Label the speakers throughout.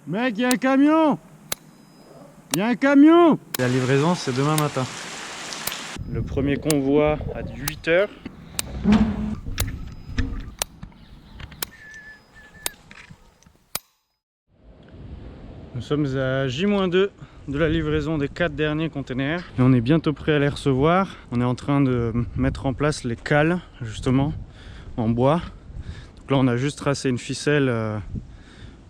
Speaker 1: Mec, il y a un camion! Il y a un camion! La livraison, c'est demain matin. Le premier convoi à 8 h. Nous sommes à J-2 de la livraison des 4 derniers containers. Et on est bientôt prêt à les recevoir. On est en train de mettre en place les cales, justement, en bois. Donc là, on a juste tracé une ficelle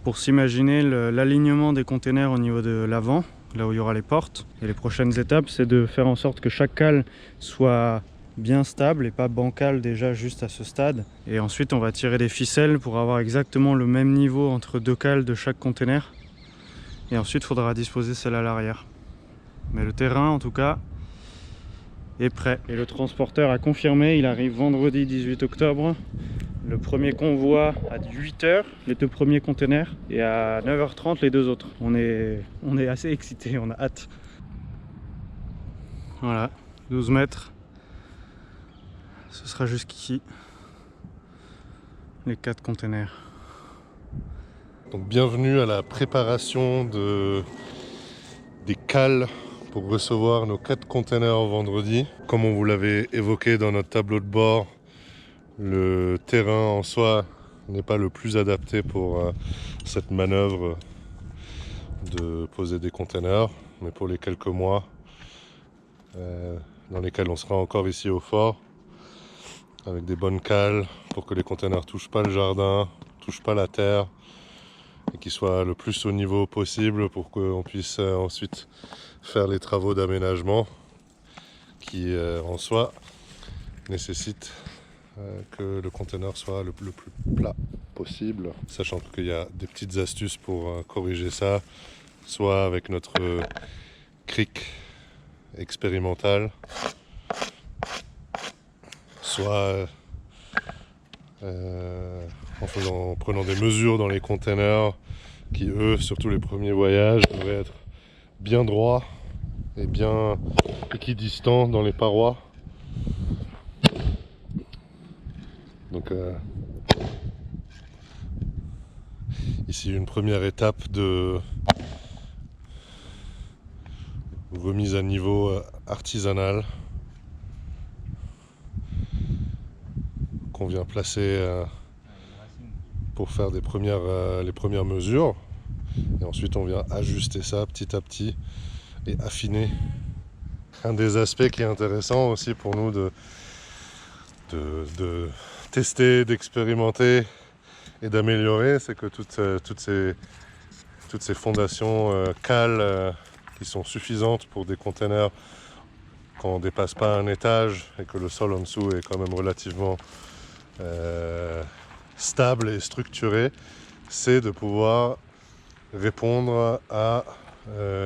Speaker 1: pour s'imaginer l'alignement des containers au niveau de l'avant, là où il y aura les portes. Et les prochaines étapes, c'est de faire en sorte que chaque cale soit bien stable et pas bancale déjà juste à ce stade. Et ensuite, on va tirer des ficelles pour avoir exactement le même niveau entre deux cales de chaque container. Et ensuite, il faudra disposer celle à l'arrière. Mais le terrain, en tout cas, est prêt. Et le transporteur a confirmé, il arrive vendredi 18 octobre. Le premier convoi à 8 h, les 2 premiers containers, et à 9 h 30 les 2 autres. On est assez excités, on a hâte. Voilà, 12 mètres. Ce sera jusqu'ici, les 4 containers.
Speaker 2: Donc bienvenue à la préparation des cales pour recevoir nos 4 containers vendredi. Comme on vous l'avait évoqué dans notre tableau de bord, le terrain en soi n'est pas le plus adapté pour cette manœuvre de poser des containers, mais pour les quelques mois dans lesquels on sera encore ici au fort, avec des bonnes cales pour que les containers ne touchent pas le jardin, ne touchent pas la terre, et qu'ils soient le plus au niveau possible pour qu'on puisse ensuite faire les travaux d'aménagement qui en soi nécessitent que le conteneur soit le plus plat possible, sachant qu'il y a des petites astuces pour corriger ça, soit avec notre cric expérimental, soit en prenant des mesures dans les containers qui, eux, surtout les premiers voyages, devraient être bien droits et bien équidistants dans les parois. Donc ici une première étape de remise à niveau artisanale qu'on vient placer pour faire les premières mesures, et ensuite on vient ajuster ça petit à petit et affiner. Un des aspects qui est intéressant aussi pour nous de tester, d'expérimenter et d'améliorer, c'est que toutes ces fondations cales qui sont suffisantes pour des containers quand on ne dépasse pas un étage et que le sol en dessous est quand même relativement stable et structuré, c'est de pouvoir répondre à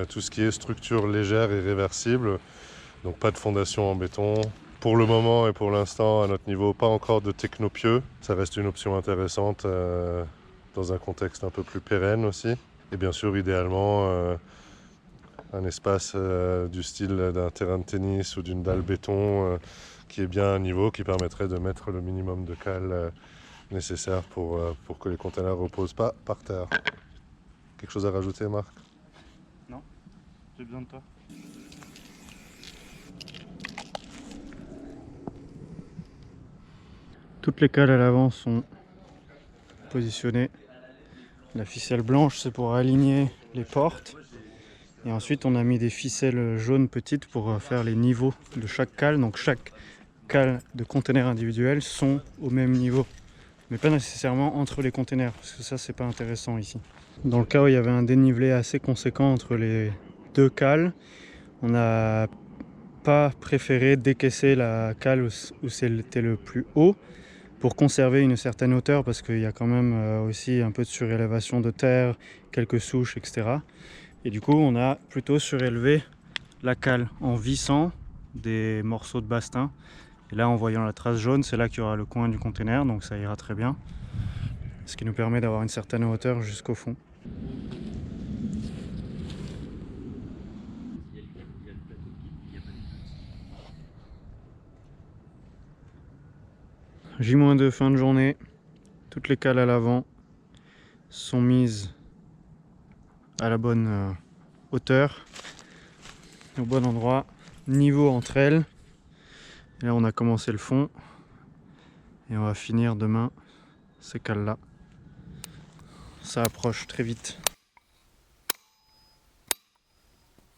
Speaker 2: tout ce qui est structure légère et réversible. Donc pas de fondation en béton. Pour le moment et pour l'instant, à notre niveau, pas encore de technopieux. Ça reste une option intéressante dans un contexte un peu plus pérenne aussi. Et bien sûr, idéalement, un espace du style d'un terrain de tennis ou d'une dalle béton qui est bien à niveau, qui permettrait de mettre le minimum de cale nécessaire pour que les containers ne reposent pas par terre. Quelque chose à rajouter, Marc?
Speaker 1: Non, j'ai besoin de toi. Toutes les cales à l'avant sont positionnées. La ficelle blanche, c'est pour aligner les portes. Et ensuite, on a mis des ficelles jaunes petites pour faire les niveaux de chaque cale. Donc chaque cale de container individuel sont au même niveau, mais pas nécessairement entre les containers, parce que ça, c'est pas intéressant ici. Dans le cas où il y avait un dénivelé assez conséquent entre les 2 cales, on n'a pas préféré décaisser la cale où c'était le plus haut pour conserver une certaine hauteur, parce qu'il y a quand même aussi un peu de surélévation de terre, quelques souches, etc. Et du coup, on a plutôt surélevé la cale en vissant des morceaux de bastin. Et là, en voyant la trace jaune, c'est là qu'il y aura le coin du container, donc ça ira très bien. Ce qui nous permet d'avoir une certaine hauteur jusqu'au fond. J-2 fin de journée, toutes les cales à l'avant sont mises à la bonne hauteur, au bon endroit, niveau entre elles. Et là on a commencé le fond et on va finir demain ces cales là. Ça approche très vite.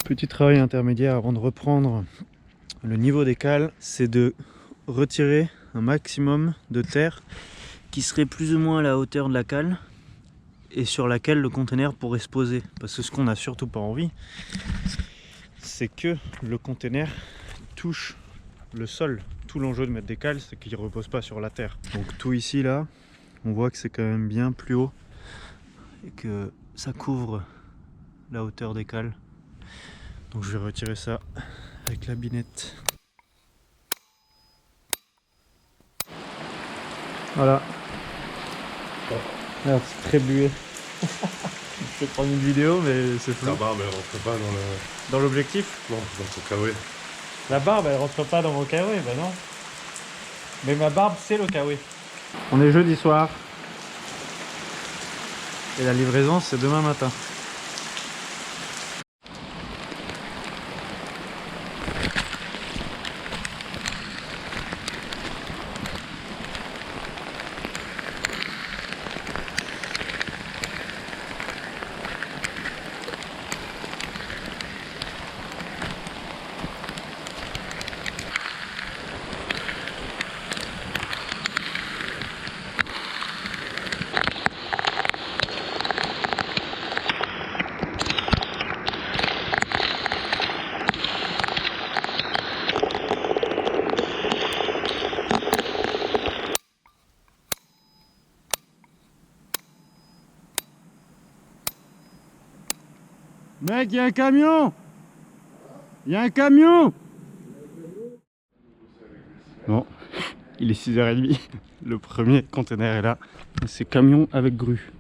Speaker 1: Petit travail intermédiaire avant de reprendre le niveau des cales, c'est de retirer un maximum de terre qui serait plus ou moins à la hauteur de la cale et sur laquelle le conteneur pourrait se poser. Parce que ce qu'on n'a surtout pas envie, c'est que le conteneur touche le sol. Tout l'enjeu de mettre des cales, c'est qu'il ne repose pas sur la terre. Donc tout ici là, on voit que c'est quand même bien plus haut et que ça couvre la hauteur des cales. Donc je vais retirer ça avec la binette. Voilà. Merde, c'est très bué. Je vais prendre une vidéo, mais c'est flou.
Speaker 2: La barbe, elle rentre pas
Speaker 1: Dans l'objectif?
Speaker 2: Non, dans ton kawaii.
Speaker 1: La barbe, elle rentre pas dans mon kawaii, bah non. Mais ma barbe, c'est le kawaii. On est jeudi soir. Et la livraison, c'est demain matin. Mec, il y a un camion! Il y a un camion! Bon, il est 6h30. Le premier conteneur est là. C'est camion avec grue.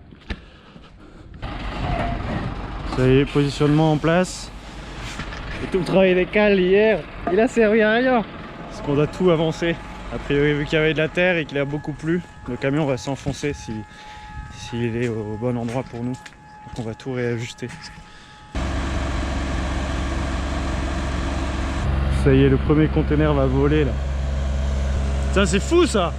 Speaker 1: Ça y est, positionnement en place. Et tout le travail des cales hier, il a servi à rien. Parce qu'on doit tout avancer. A priori, vu qu'il y avait de la terre et qu'il a beaucoup plu, le camion va s'enfoncer s'il est au bon endroit pour nous. Donc on va tout réajuster. Ça y est, le premier conteneur va voler là. Ça c'est fou ça!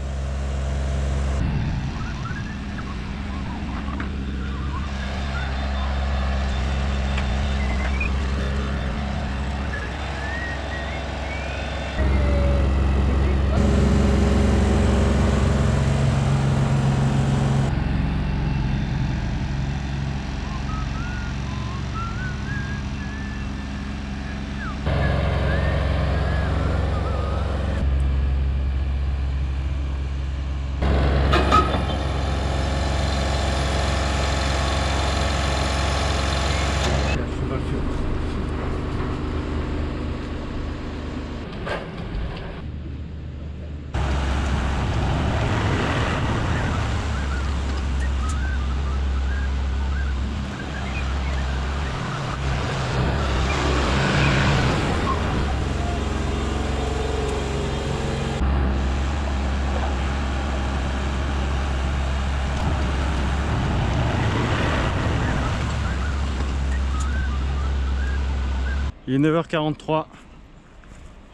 Speaker 1: Il est 9h43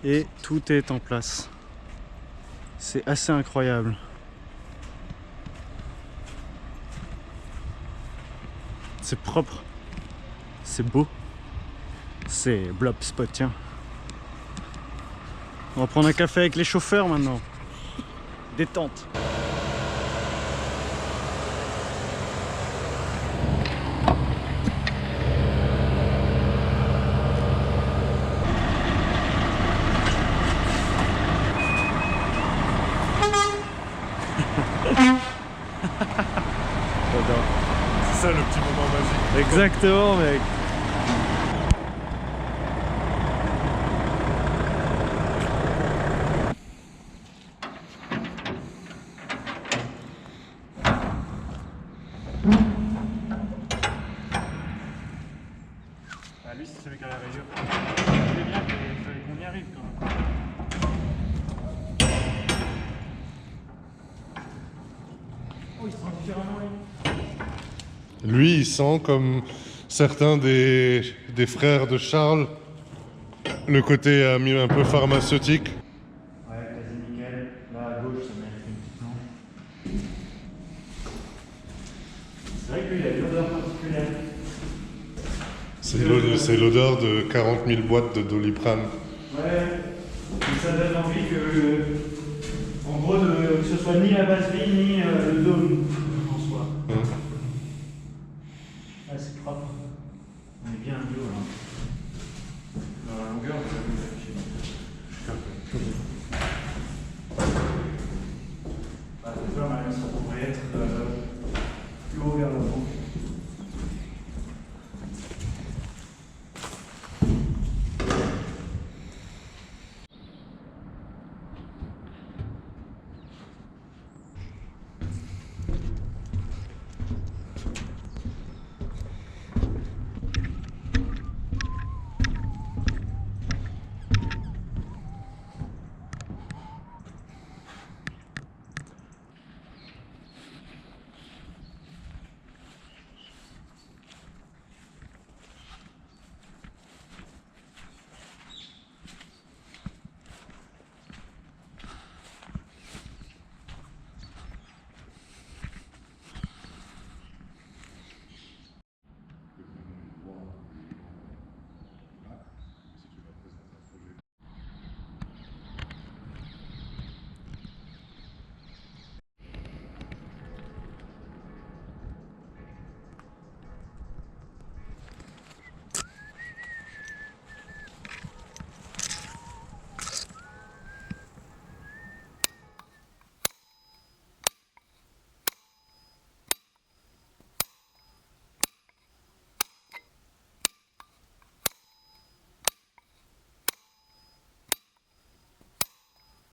Speaker 1: et tout est en place. C'est assez incroyable. C'est propre, c'est beau, c'est Blob Spot, tiens. On va prendre un café avec les chauffeurs maintenant. Détente.
Speaker 2: C'est ça le petit moment magique.
Speaker 1: Exactement, mec. Ah, lui, c'est celui qui a la rayure. C'est bien qu'il fallait qu'on y arrive quand même. Oh, il sent différemment, lui.
Speaker 2: Lui, il sent comme certains des frères de Charles, le côté un peu pharmaceutique.
Speaker 1: Ouais, quasi nickel. Là à gauche, ça mérite une petite lampe. C'est vrai qu'il a une odeur particulière.
Speaker 2: C'est l'odeur de 40 000 boîtes de Doliprane.
Speaker 1: Ouais, et ça donne envie que, en gros, que ce soit ni la base vie ni le dôme en soi. Ah, c'est propre. On est bien bio là. Dans la longueur, vous avez affiché.